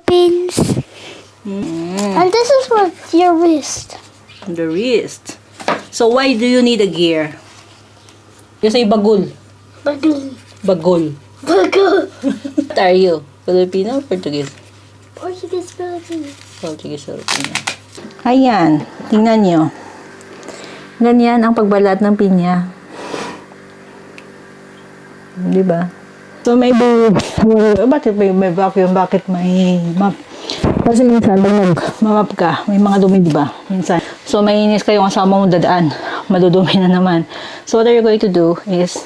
Philippines. And this is for your wrist. The wrist. So why do you need a gear? You say bagul. Bagul. Bagul. Bagul. What are you? Filipino or Portuguese? Portuguese Philippines. Portuguese Filipino. Ayan. Tingnan nyo. Ganyan ang pagbalat ng pinya. Diba? So may bakit may vacuum? Bakit may map? Kasi minsan pag mamap ka, may mga dumi, diba? Minsan. So mainis kayo kasama mo dadaan. Madudumi na naman. So what are you going to do is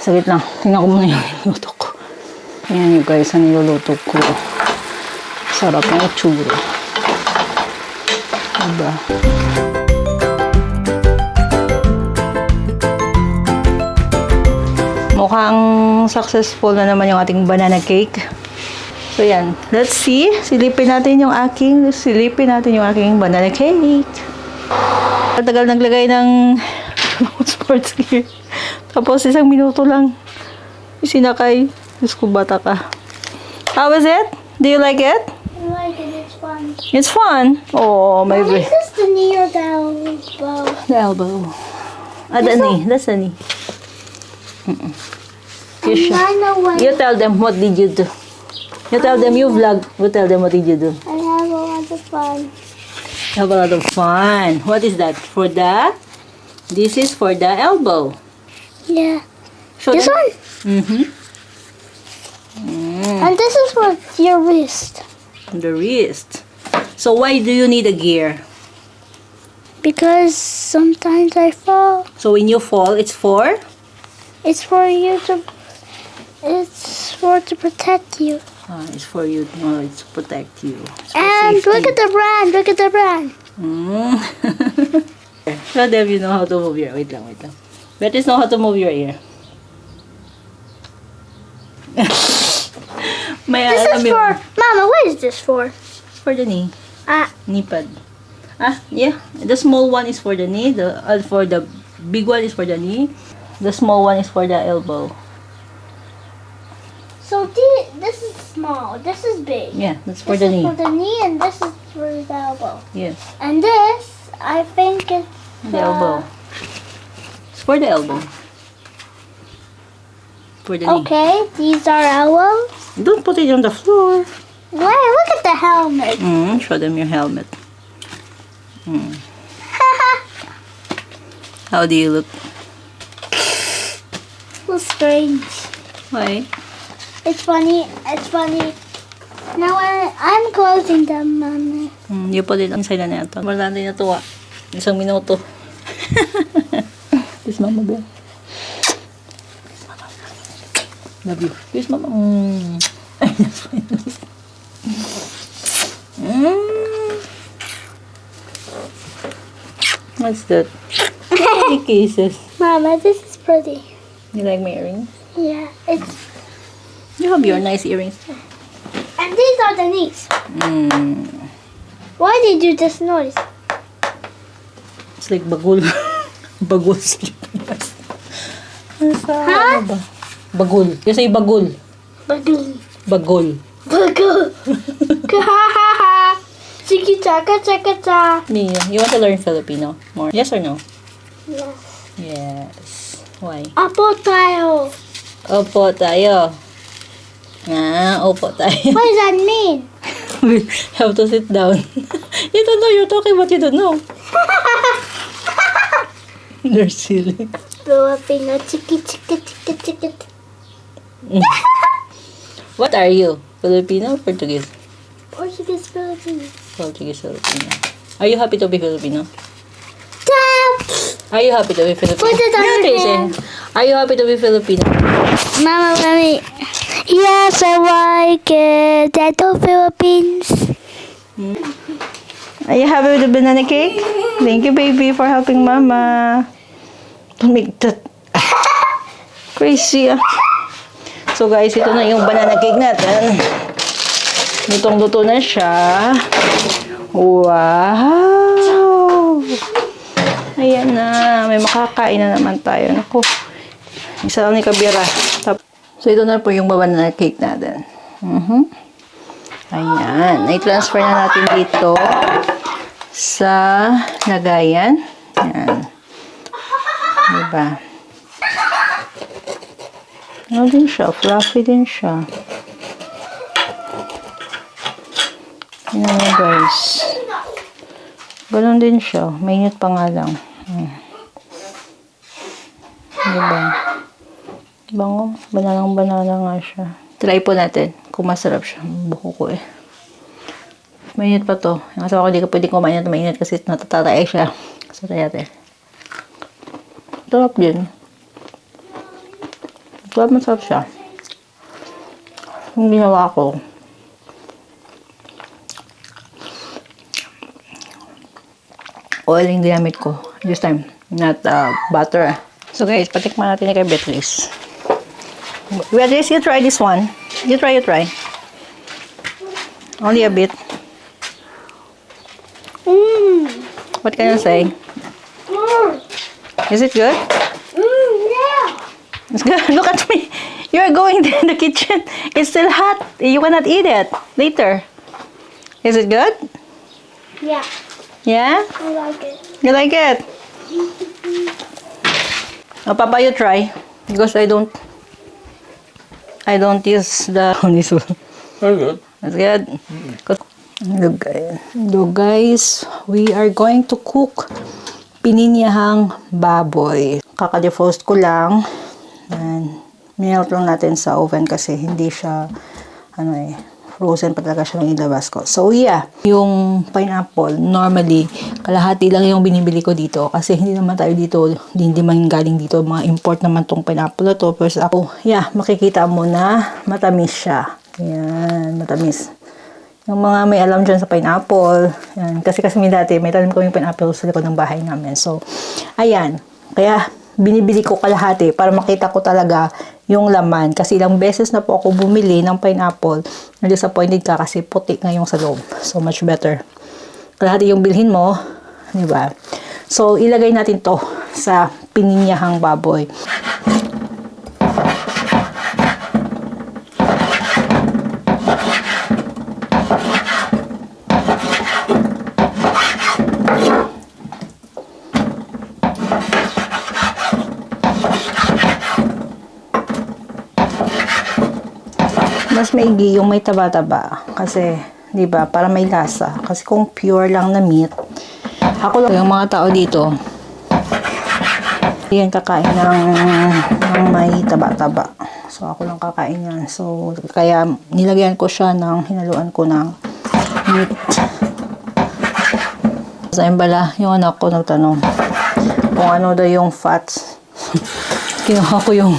saglit lang. Tingnan ko muna yung niluluto ko. Ayan yung guys, ang niluluto ko. Sarap na itsura. Diba? Mukhang successful na naman yung ating banana cake. So yan, let's see. Silipin natin yung aking banana cake. Tagal naglagay ng sports gear. Tapos 1 minuto lang isinakay. Diyos ko, bata ka. How is it? Do you like it? I like it. It's fun. It's fun. Oh, my Is this the knee or the elbow? The elbow. The knee. That's the knee. You tell them what did you do. You tell them you vlog. You tell them what did you do. I have a lot of fun. Have a lot of fun. What is that? This is for the elbow. Yeah. Show This them. one. Mm-hmm. And this is for your wrist. The wrist. So why do you need a gear? Because sometimes I fall. So when you fall, it's for? It's for you to. It's for to protect you. It's for you. No, it's to protect you. It's for And safety. look at the brand. Look at the brand. Show them you know how to move your. Wait lang. Let us know how to move your ear. May This alam is yun. for Mama. What is this for? For the knee. Ah, Knee pad. Yeah. The small one is for the knee. For the big one is for the knee. The small one is for the elbow. so this is small. This is big. Yeah, that's for This the is knee. for the knee, and this is for the elbow. Yes, And this, I think it's the elbow. It's for the elbow. For the knee. Okay, these are elbows. Don't put it on the floor. Wait, look at the helmet. Show them your helmet. How do you look? So strange. Why? It's funny. It's funny. Now I'm closing them, Mama. You put it inside na ito. Marami na tuwa. 1 minuto. Kiss mama, girl. Love you. Kiss mama. What's that? Any kisses. Mama, this is pretty. You like my earrings? Yeah, it's. You have your nice earrings. And these are the knees. Why did you do this noise? It's like bagul. Bagul slippers. Huh? Bagul. You say bagul. Bagul. Bagul. Bagul. Chiki chaka chaka cha. Mia, you want to learn Filipino more? Yes or no? Yes. Yes. Why? Apo tayo. Opo tayo. Opo tayo. What does that mean? We have to sit down. You don't know, you're talking but you don't know. They're silly. Filipino chiki chiki chiki chiki. What are you? Filipino or Portuguese? Portuguese Filipino. Portuguese Filipino. Are you happy to be Filipino? Tap. Are you happy to be Filipino? Put it on your Tracy, hand. are you happy to be Filipino? Mama, let me. Yes, I like it. That's the Philippines. Are you happy with the banana cake? Thank you, baby, for helping Mama. Don't make that. Crazy, ah. So, guys, ito na yung banana cake natin. Lutong-luto na siya. Wow! Ayan na. May makakain na naman tayo. Naku. Isa lang ni Kabira. So, ito na po yung banana cake natin. Ayan. I-transfer na natin dito sa lagayan. Ayan. Diba? Ano din siya? Fluffy din siya. Tingnan mo guys. Ganon din siya. Mainit pa nga lang. Diba? Bango. Banana nga siya. Try po natin kung masarap siya. Buko ko eh. Mainit pa to. Yung asawa ko hindi ka pwede kumain na mainit kasi natatatay siya. So, try natin. Sarap din. Masarap siya. Yung ginawa ko, oil yung ginamit ko. This time, not butter. So guys, patikman natin na kay Beatrice. Beatrice, you try this one. You try. Only a bit. What can you say? Is it good? Yeah. It's good. Look at me. You're going in the kitchen. It's still hot. You cannot eat it later. Is it good? Yeah. Yeah? I like it. You like it? Oh, Papa, you try. Because I don't use the this one. Very good. That's good. Look guys, we are going to cook pininyahang baboy. Kaka-defrost ko lang. And minelt lang natin sa oven kasi hindi siya frozen pa talaga siya nung ilabas ko. So yeah, yung pineapple, normally kalahati lang yung binibili ko dito kasi hindi naman tayo dito, hindi man galing dito, mga import naman tong pineapple na to. Pero ako, yeah, makikita mo na matamis siya. Yan, matamis. Yung mga may alam dyan sa pineapple, yan, kasi may tanim ko yung pineapple sa likod ng bahay namin. So, ayan, kaya binibili ko kalahati para makita ko talaga yung laman. Kasi ilang beses na po ako bumili ng pineapple, na-disappointed ka kasi puti ngayong sa loob. So, much better. Kalahati yung bilhin mo, di ba? So, ilagay natin to sa pininyahang baboy. Mas maigi yung may taba-taba kasi 'di ba, para may lasa. Kasi kung pure lang na meat, ako lang yung mga tao dito yan kakain ng may taba-taba. So ako lang kakain yan. So kaya nilagyan ko siya hinaluan ko ng meat. Sa bala, yung anak ko nagtanong kung ano daw yung fats. Kinuha ko yung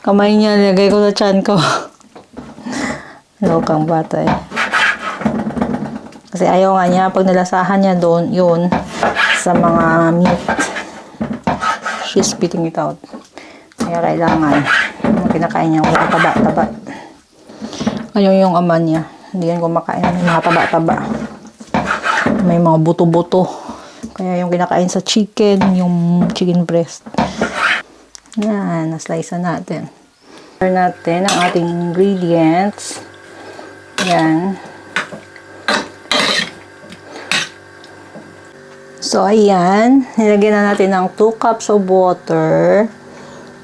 kamay niya, nilagay ko sa tiyan ko. Lokang bata eh. Kasi ayaw nga niya, pag nalasahan niya doon, yun, sa mga meat, she's spitting it out. Kaya kailangan, yung kinakain niya, walang taba-taba. Ayaw yung ama niya. Hindi yan kumakain ng mga taba-taba. May mga buto-buto. Kaya yung kinakain sa chicken, yung chicken breast. Yan, na-slice na natin. Start natin ang ating ingredients. Yan. So, ayan. Nilagyan na natin ng 2 cups of water.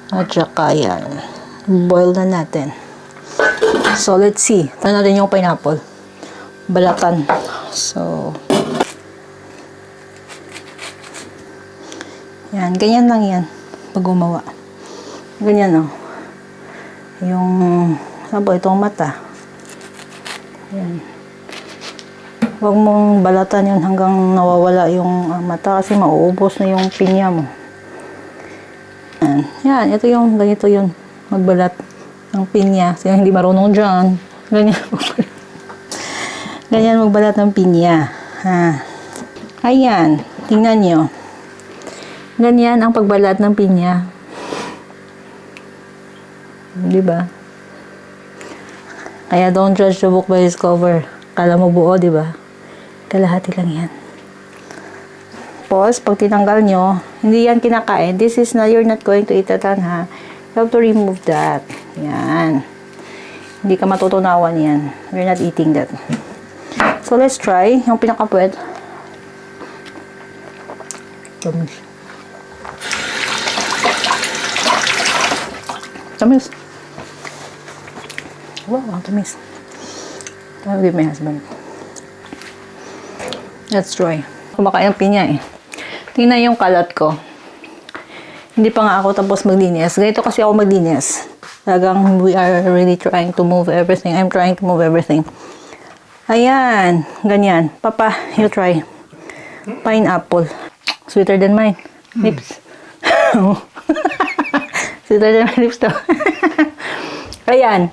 At saka yan. Boil na natin. So, let's see. Tignan natin yung pineapple. Balatan. So, yan. Ganyan lang yan. Pag gumawa. Ganyan, oh. Yung, saan ba itong mata? Yan. Huwag mong balatan yun hanggang nawawala yung mata kasi mauubos na yung pinya mo. Yan. Yan. Ito yung, ganito yun. Magbalat ng pinya. Kasi hindi marunong dyan. Ganyan. Ganyan magbalat ng pinya. Ha. Ayan. Tingnan nyo. Ganyan ang pagbalat ng pinya. Diba? Kaya don't judge the book by its cover. Kala mo buo, diba? Kalahati lang yan. Tapos, pag tinanggal nyo, hindi yan kinakain. This is not, you're not going to eat that, ha? You have to remove that. Yan. Hindi ka matutunawan yan. We're not eating that. So, let's try yung pinakapuwet. Tamis. Tamis. Wow, ang tamis. I'll give my husband. Let's try. Kumakain ng pinya eh. Tingnan yung kalat ko. Hindi pa nga ako tapos maglinis. Ganito kasi ako maglinis. Talagang we are really trying to move everything. I'm trying to move everything. Ayan. Ganyan. Papa, you try. Pineapple. Sweeter than mine. Lips. Sweeter than my lips to. Ayan.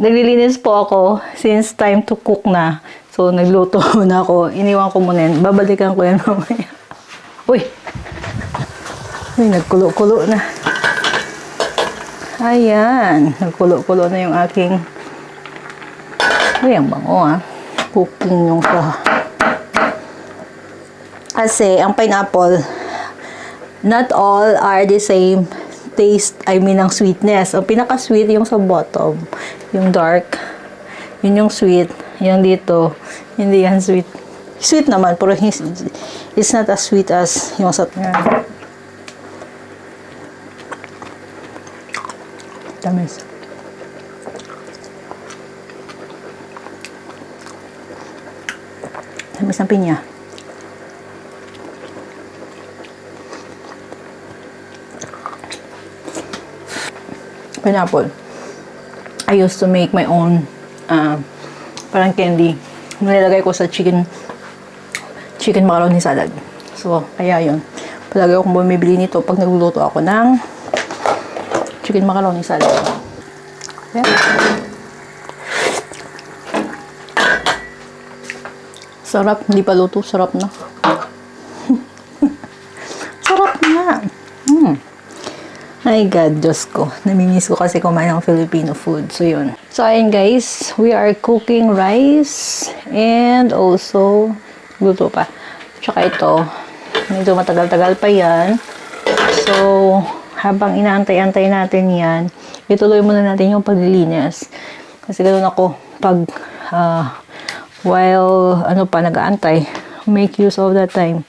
Naglilinis po ako since time to cook na. So, nagluto na ako. Iniwan ko muna yan. Babalikan ko yan mamaya. Uy! Uy, nagkulo-kulo na. Ayan. Nagkulo-kulo na yung aking... Uy, ang bango cooking yung sa... Kasi, ang pineapple, not all are the same taste, ang sweetness. Ang pinaka-sweet yung sa bottom, yung dark, yun yung sweet. Yung dito, hindi yan sweet. Sweet naman, pero it's not as sweet as yung sa... Tamis. Tamis ng pinya. Pineapple. I used to make my own parang candy. Nilalagay ko sa chicken macaroni salad. So, kaya yun. Palagi akong bumibili nito pag nagluluto ako ng chicken macaroni salad. Yeah. Sarap. Hindi pa luto. Sarap na. Sarap na. Ay God, Diyos ko. Namimiss ko kasi kumain ng Filipino food. So, yun. So, ayun guys. We are cooking rice. And also, luto pa. Tsaka ito. Medyo matagal-tagal pa yan. So, habang inaantay-antay natin yan, ituloy muna natin yung paglilinis. Kasi ganoon ako. Pag, while, nag-aantay, make use of that time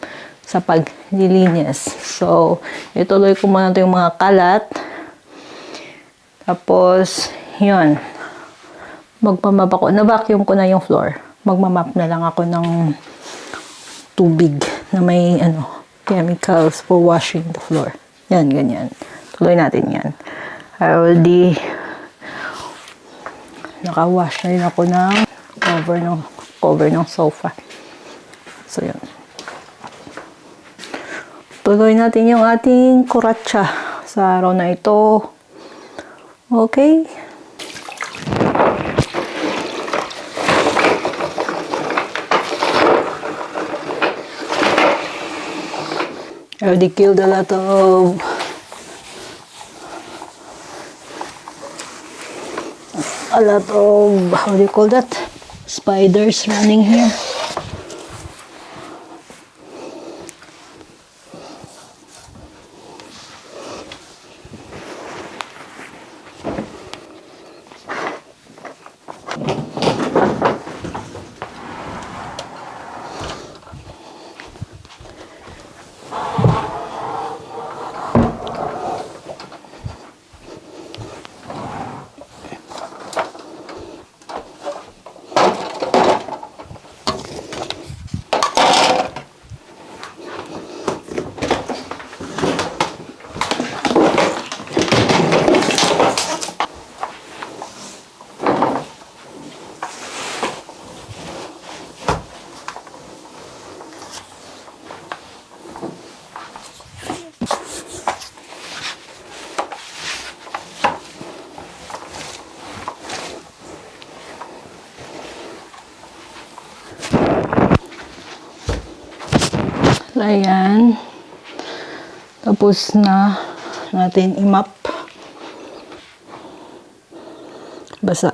sa paglilinis. So, ituloy ko muna ito yung mga kalat. Tapos, yun. Magpamap ako. Na-vacuum ko na yung floor. Magmamap na lang ako ng tubig na may, chemicals for washing the floor. Yan, ganyan. Tuloy natin yan. I already naka-wash na rin ako ng cover ng sofa. So, yun. Tuloy natin yung ating kuratsa sa araw na ito. Okay? I already killed a lot of how do you call that? Spiders running here. Ayan. Tapos na natin i-mop. Basa.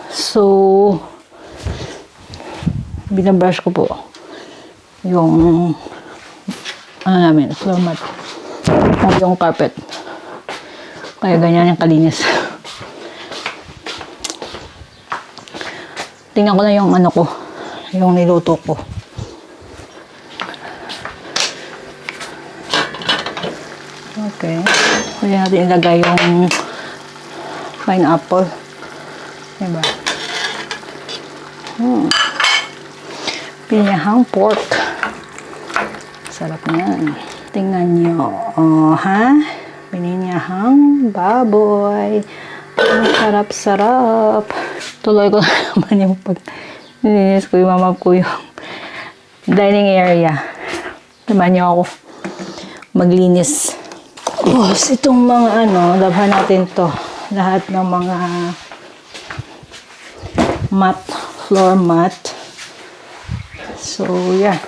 So, binabrush ko po yung floor mat at yung carpet. Kaya ganyan yung kalinis. Tingnan ko na yung ano ko. Yung niluto ko. Okay. Pwede natin ilagay yung pineapple. Diba? Pinahang pork. Sarap niyan. Tingnan nyo. Oh, ha? Pinahang baboy. Ang sarap-sarap. Tuloy ko naman yung pag nilinis ko, imamap ko yung dining area. Diba niyo ako maglinis. Tapos, itong mga ano, labhan natin to. Lahat ng mga mat, floor mat. So, yeah.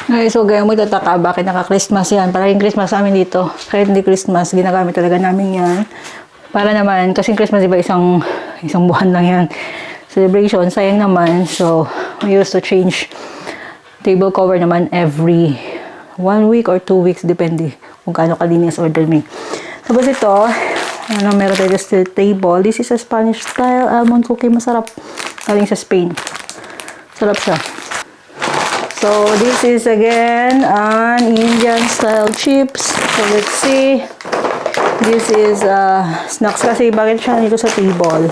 Okay, so gaya mo tataka, bakit naka-Christmas yan? Parang Christmas sa amin dito. Kahit hindi Christmas, ginagamit talaga namin yan. Para naman, kasi Christmas diba isang buwan lang yan. Celebration, sayang naman. So, we used to change table cover naman every 1 week or 2 weeks, depende kung gaano kalinis order me. Tapos ito, ano, meron tayo sa table. This is a Spanish style almond cookie. Masarap. Galing sa Spain. Sarap siya. So, this is again an Indian style chips. So, let's see. This is snacks kasi bakit siya dito sa table.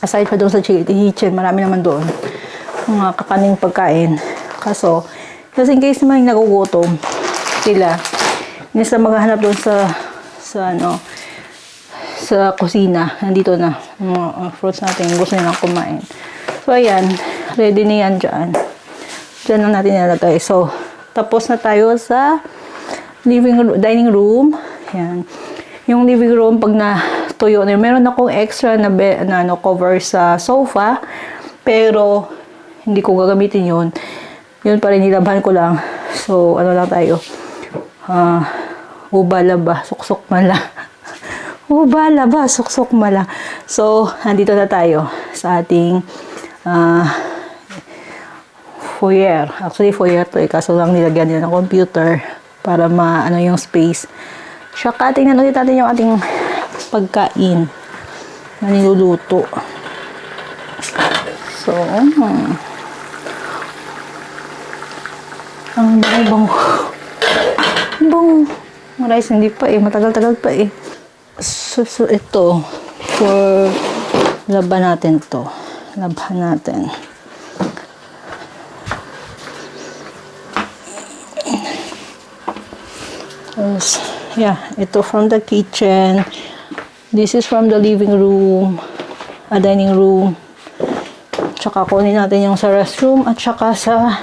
Aside pa doon sa kitchen, marami naman doon. Mga kakaning pagkain. Kaso, just in case naman nagugutom sila, inis na maghahanap doon sa sa sa kusina. Nandito na mga fruits natin. Gusto nilang kumain. So, ayan. Ready na yan dyan. Dyan lang natin nilagay. So, tapos na tayo sa dining room. Ayan. Yung living room, pag natuyo na, meron akong extra na, cover sa sofa. Pero, hindi ko gagamitin yun. Yun pa rin, nilabahan ko lang. So, ano lang tayo. Uba-laba, suksok mala. Uba-laba, suksok mala. So, andito na tayo sa ating foyer. Actually, foyer to eh. Kaso lang nilagyan nila ng computer para maano yung space. Saka, tingnan ulit natin yung ating pagkain na niluluto. So, ang bang rice, hindi pa eh. Matagal-tagal pa eh. So, ito. For laban natin to. Laban natin. Yeah, ito from the kitchen. This is from the living room. Dining room. Tsaka kunin natin yung sa restroom at tsaka sa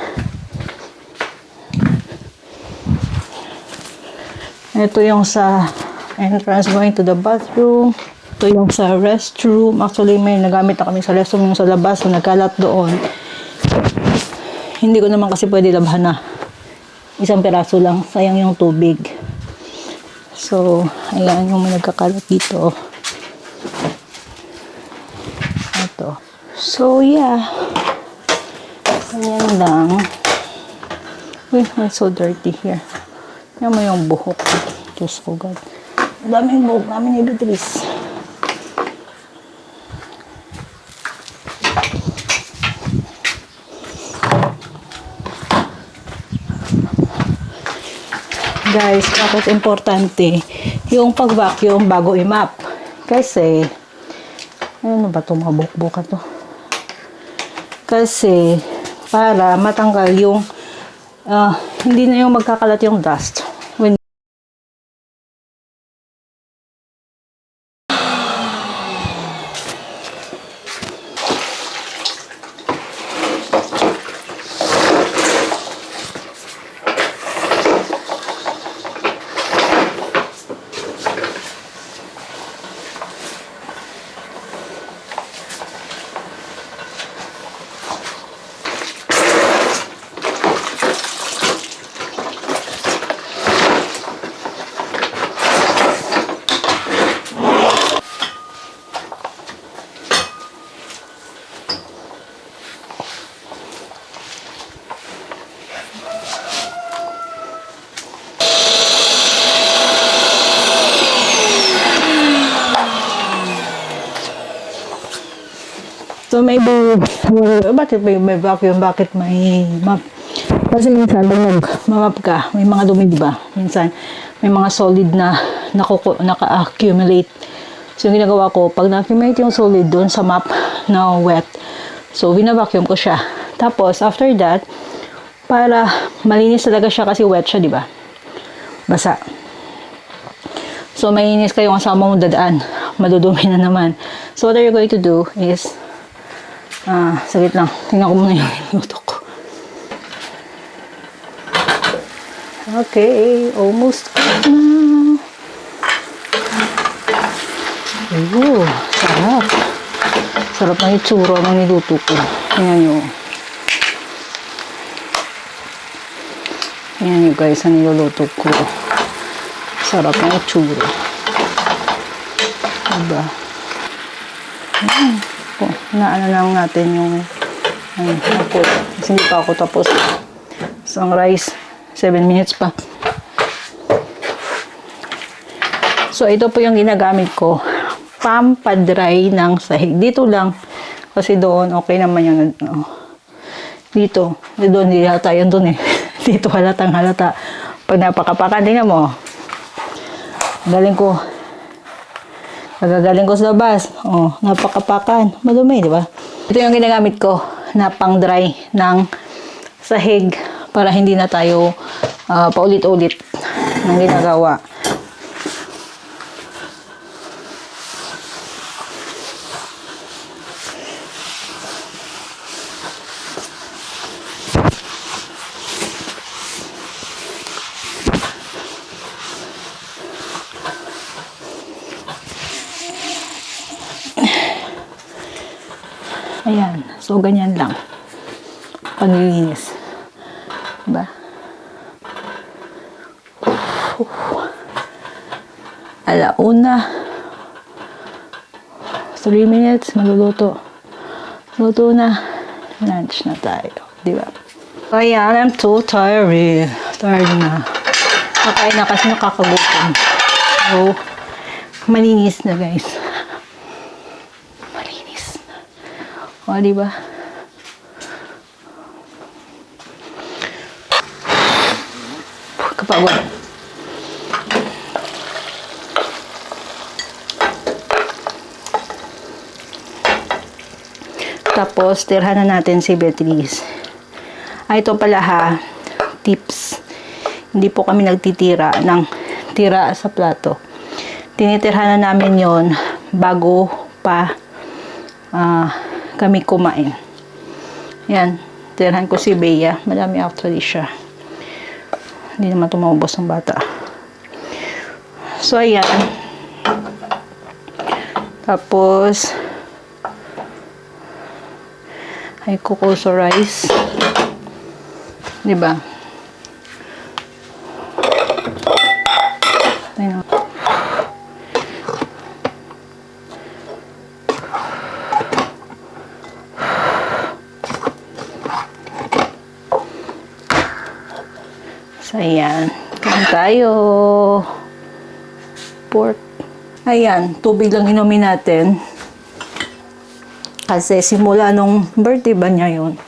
ito yung sa entrance going to the bathroom. Ito yung sa restroom. Actually, may nagamit na kami sa restroom yung sa labas. So, nagkalat doon. Hindi ko naman kasi pwede labhan na. Isang peraso lang. Sayang yung tubig. So, ayan yung may nagkakalat dito. Ito. So, yeah. Ayan lang. Uy, it's so dirty here. Yan mo yung buhok. Diyos ko, God. Daming buhok namin ni Beatrice. Guys, bakit importante yung pag-vacuum bago i-mop? Kasi, ano ba ito? Mga buhok-buhok to? Kasi, para matanggal yung hindi na yung magkakalat yung dust. When so, bakit may vacuum? Bakit may mop? Kasi minsan, pag nag-mop ka, may mga dumi, di ba? Minsan, may mga solid na naka-accumulate. So, yung ginagawa ko, pag na-accumulate yung solid doon sa mop na wet, so, bina-vacuum ko siya. Tapos, after that, para malinis talaga siya kasi wet siya, di ba? Basa. So, mainis kayo kasama mo dadaan. Madudumi na naman. So, what are you going to do is, saglit lang. Tingnan ko muna yung luto ko. Okay, almost na. Ooh, sarap. Sarap na itsura ng niluto ko. Tingnan nyo. Tingnan nyo guys, ang niluluto ko. Sarap na itsura. Diba? Naano lang natin yung ako. Kasi hindi pa ako tapos. Isang rice. 7 minutes pa. So, ito po yung ginagamit ko. Pampadry ng sahig. Dito lang. Kasi doon, okay naman yung dito. Doon, hindi halata yun doon eh. Dito halatang halata. Pag napakapakan, tingnan mo. Galing ko. Nagagaling ko sa labas. Oh, napakapakan. Madumi, di ba? Ito yung ginagamit ko na pang-dry ng sahig para hindi na tayo paulit-ulit ng ginagawa. Ayan. So, ganyan lang. Paglilinis. Diba? Alauna. 3 minutes, magluluto. Luto na. Lunch na tayo. Diba? So, ayan. I'm so tired. Tired na. Kakain na kasi nakakagutom. So, malinis na guys. Malinis na. O, diba? Kapagod. Tapos, tirhan na natin si Beatrice. Ito pala ha, tips. Hindi po kami nagtitira ng tira sa plato. Tinitirhan na namin yon bago pa kami kumain. Yan, tirhan ko si Bea. Madami actually siya. Hindi naman tumubos ng bata. So, ayan. Tapos, ay kukuso rice. Diba? Ayun. So, ayan. Kain tayo. Pork. Ayan. Tubig lang inumin natin. Kasi simula nung birthday ba niya yun.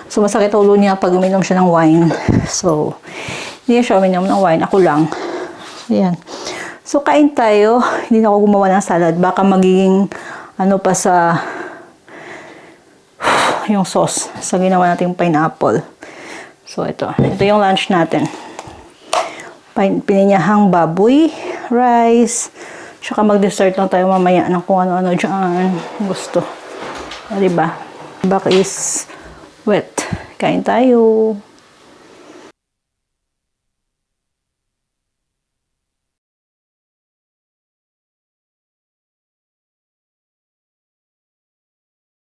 So, masakit ulo niya pag uminom siya ng wine. So, hindi siya uminom ng wine. Ako lang. Ayan. So, kain tayo. Hindi na ako gumawa ng salad. Baka magiging ano pa sa yung sauce sa ginawa nating pineapple. So, ito. Ito yung lunch natin. Pininyahang baboy, rice, tsaka mag-dessert lang tayo mamaya ng kung ano-ano dyan gusto. O, diba? Back is wet. Kain tayo.